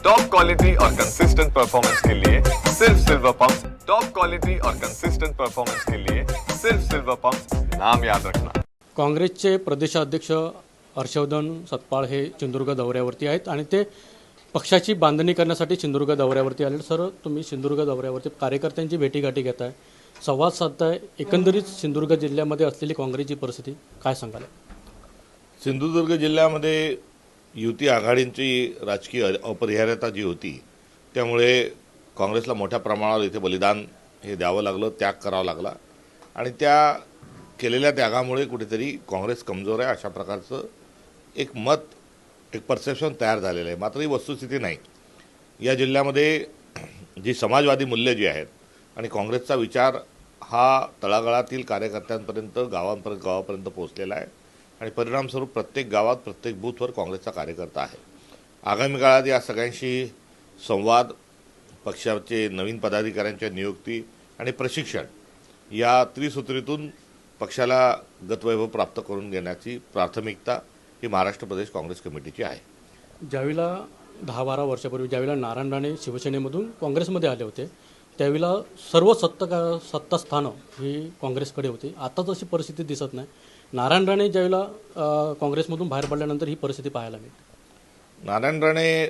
Top quality और consistent performance के लिए सिर्फ सिल्वर पंप। टॉप क्वालिटी और कंसिस्टेंट परफॉर्मेंस के लिए सिर्फ सिल्वर पंप, नाम याद रखना। काँग्रेसचे प्रदेशाध्यक्ष हर्षवर्धन सतपाळ हे सिंधुदुर्ग दौऱ्यावरती आहेत आणि ते पक्षाची बांधणी करण्यासाठी सिंधुदुर्ग दौऱ्यावरती आले। सर, तुम्ही सिंधुदुर्ग दौऱ्यावरती कार्यकर्त्यांची भेटीगाठी घेताय, संवाद साधताय, एकंदरीत सिंधुदुर्ग जिल्ह्यामध्ये असलेली काँग्रेसची परिस्थिती काय सांगाल? सिंधुदुर्ग जिल्ह्यामध्ये युती आघाडींची राजकीय अपरिहार्यता जी होती त्यामुळे काँग्रेसला मोठ्या प्रमाणावर इथे बलिदान हे द्यावं लागलं, त्याग करावा लागला आणि त्या केलेल्या त्यागामुळे कुठेतरी काँग्रेस कमजोर आहे अशा प्रकारचं एक मत, एक परसेप्शन तयार झालेलं आहे। मात्र ही वस्तुस्थिती नाही। या जिल्ह्यामध्ये जी समाजवादी मूल्य जी आहेत आणि काँग्रेसचा विचार हा तळागाळातील कार्यकर्त्यांपर्यंत गावापर्यंत पोहोचलेला आहे आणि परिणामस्वरूप प्रत्येक गावात प्रत्येक बूथवर काँग्रेसचा कार्यकर्ता आहे। आगामी काळात या सगळ्यांशी संवाद, पक्षाचे नवीन पदाधिकाऱ्यांच्या नियुक्ती आणि प्रशिक्षण या त्रिसूत्रीतून पक्षाला गतवैभव प्राप्त करून घेण्याची प्राथमिकता ही महाराष्ट्र प्रदेश काँग्रेस कमिटीची आहे। ज्यावेळेला 10-12 वर्षापूर्वी ज्यावेळेला नारायण राणे शिवसेनेमधून काँग्रेसमध्ये आले होते त्यावेळेला सर्व सत्तास्थानं ही काँग्रेसकडे होती। आता तशी परिस्थिती दिसत नाही। नारायण राणे ज्यावेळेला काँग्रेसमधून बाहेर पडल्यानंतर ही परिस्थिती पाहायला मिळते। नारायण राणे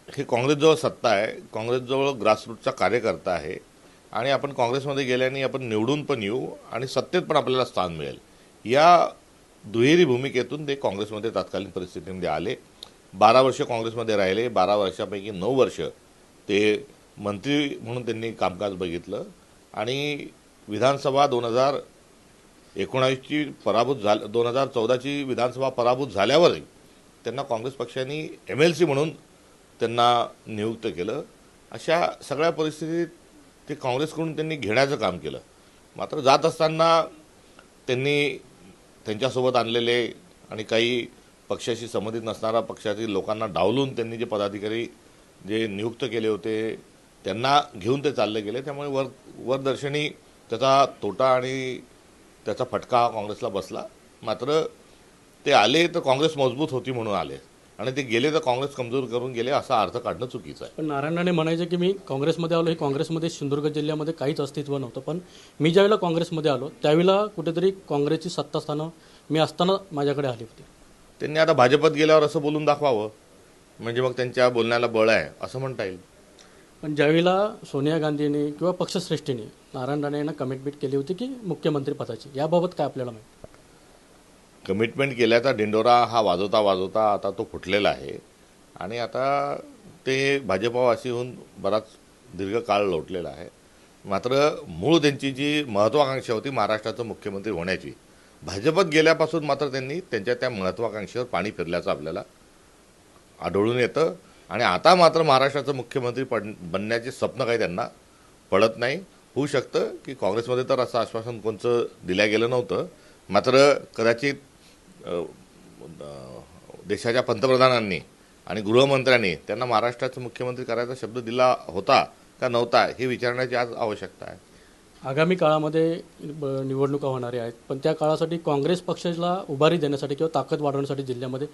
हे काँग्रेसजवळ सत्ता आहे, काँग्रेसजवळ ग्रासरूटचा कार्यकर्ता आहे आणि आपण काँग्रेसमध्ये गेल्याने आपण निवडून पण येऊ आणि सत्तेत पण आपल्याला स्थान मिळेल या दुहेरी भूमिकेतून ते काँग्रेसमध्ये तत्कालीन परिस्थितीमध्ये आले। 12 वर्ष काँग्रेसमध्ये राहिले। 12 वर्षापैकी 9 वर्ष ते मंत्री म्हणून त्यांनी कामकाज बघितलं आणि विधानसभा 2019ची पराभूत 2014ची विधानसभा पराभूत झाल्यावरही त्यांना काँग्रेस पक्षाने MLC म्हणून त्यांना नियुक्त केलं। अशा सगळ्या परिस्थितीत ते काँग्रेसकडून त्यांनी घेण्याचं काम केलं। मात्र जात असताना त्यांनी त्यांच्यासोबत आणलेले आणि काही पक्षाशी संबंधित नसणारा पक्षातील लोकांना डावलून त्यांनी जे पदाधिकारी जे नियुक्त केले होते त्यांना घेऊन ते चालले गेले। त्यामुळे वरदर्शनी त्याचा तोटा आणि त्याचा फटका काँग्रेसला बसला। मात्र ते आले तर काँग्रेस मजबूत होती म्हणून आले आणि ते गेले तर काँग्रेस कमजोर करून गेले असा अर्थ काढणं चुकीचं आहे। पण नारायण राणे म्हणायचे की मी काँग्रेसमध्ये आलो, हे काँग्रेसमध्ये सिंधुदुर्ग जिल्ह्यामध्ये काहीच अस्तित्व नव्हतं, पण मी ज्यावेळेला काँग्रेसमध्ये आलो त्यावेळेला कुठेतरी काँग्रेसची सत्तास्थानं मी असताना माझ्याकडे आली होती। त्यांनी आता भाजपत गेल्यावर असं बोलून दाखवावं म्हणजे मग त्यांच्या बोलण्याला बळ आहे असं म्हणता येईल। पण ज्यावेळेला सोनिया गांधींनी किंवा पक्षश्रेष्ठींनी नारायण राणे यांना कमिटमेंट केली होती की मुख्यमंत्री पदाची, याबाबत काय आपल्याला माहिती? कमिटमेंट केल्याचा डिंडोरा हा वाजवता वाजवता आता तो फुटलेला आहे आणि आता ते भाजपवासी होऊन बराच दीर्घ काळ लोटलेला आहे। मात्र मूळ त्यांची जी महत्त्वाकांक्षा होती महाराष्ट्राचा मुख्यमंत्री होण्याची, भाजपत गेल्यापासून मात्र त्यांनी त्यांच्या त्या महत्त्वाकांक्षेवर पाणी फिरल्याचं आपल्याला आढळून येतं आणि आता मात्र महाराष्ट्राचं मुख्यमंत्री बनण्याचे स्वप्न काही त्यांना पडत नाही। होऊ शकतं की काँग्रेसमध्ये तर असं आश्वासन कोणचं दिलं गेलं नव्हतं, मात्र कदाचित देशाच्या पंतप्रधानांनी आणि गृहमंत्र्यांनी त्यांना महाराष्ट्राचं मुख्यमंत्री करायचा शब्द दिला होता का नव्हता हे विचारण्याची आज आवश्यकता आहे। आगामी काळामध्ये निवडणुका होणाऱ्या आहेत, पण त्या काळासाठी काँग्रेस पक्षाला उभारी देण्यासाठी किंवा ताकद वाढवण्यासाठी जिल्ह्यामध्ये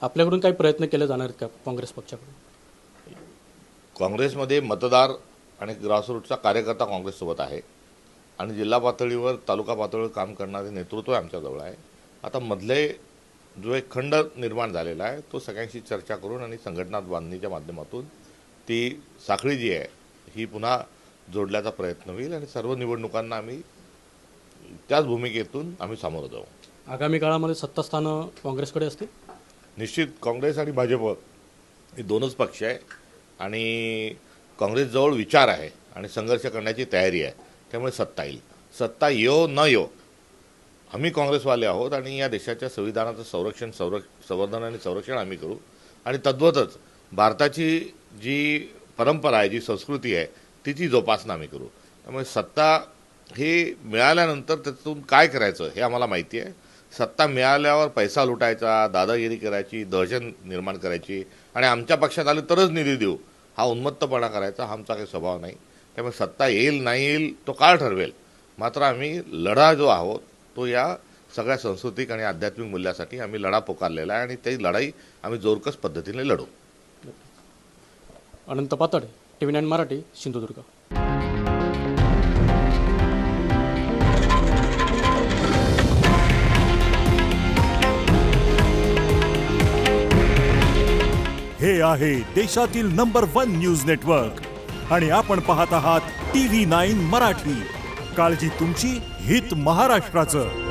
आपल्याकडून काही प्रयत्न केले जाणार आहेत का काँग्रेस पक्षाकडून? काँग्रेसमध्ये मतदार आणि ग्रासरूटचा कार्यकर्ता काँग्रेससोबत आहे आणि जिल्हा पातळीवर तालुका पातळीवर काम करणारे नेतृत्व आमच्याजवळ आहे। आता मधले जो एक खंड निर्माण झालेला आहे तो सगळ्यांशी चर्चा करून आणि संघटना बांधणीच्या माध्यमातून ती साखळी जी आहे ही पुन्हा जोडण्याचा प्रयत्न होईल आणि सर्व निवडणुकांना आम्ही त्याच भूमिकेतून आम्ही सामोरं जाऊ। आगामी काळामध्ये सत्तास्थानं काँग्रेसकडे असतील? निश्चित काँग्रेस आणि भाजप हे दोनच पक्ष आहे आणि काँग्रेसजवळ विचार आहे आणि संघर्ष करण्याची तयारी आहे, त्यामुळे सत्ता येईल। सत्ता येऊ न येऊ आम्ही काँग्रेसवाले आहोत आणि या देशाच्या संविधानाचं संवर्धन आणि संरक्षण आम्ही करू आणि तद्वतच भारताची जी परंपरा आहे, जी संस्कृती आहे तिची जोपासना आम्ही करू। त्यामुळे सत्ता हे मिळाल्यानंतर त्यातून काय करायचं हे आम्हाला माहिती आहे। सत्ता मिळाल्यावर पैसा लुटायचा, दादागिरी करायची, दहशत निर्माण करायची आणि आमच्या पक्षात आले तरच निधी देऊ हा उन्मत्तपणा करायचा हा आमचा काही स्वभाव नाही। त्यामुळे सत्ता येईल नाही येईल तो काळ ठरवेल, मात्र आम्ही लढा जो आहोत तो या सगळ्या सांस्कृतिक आणि आध्यात्मिक मूल्यासाठी आम्ही लढा पुकारलेला आहे आणि ती लढाई आम्ही जोरकस पद्धतीने लढू। अनंत पातळे, TV9 मराठी, सिंधुदुर्ग. हे आहे देशातील नंबर 1 न्यूज नेटवर्क आणि आपण पाहत आहात TV9 मराठी. काळजी तुमची, हित महाराष्ट्राचं.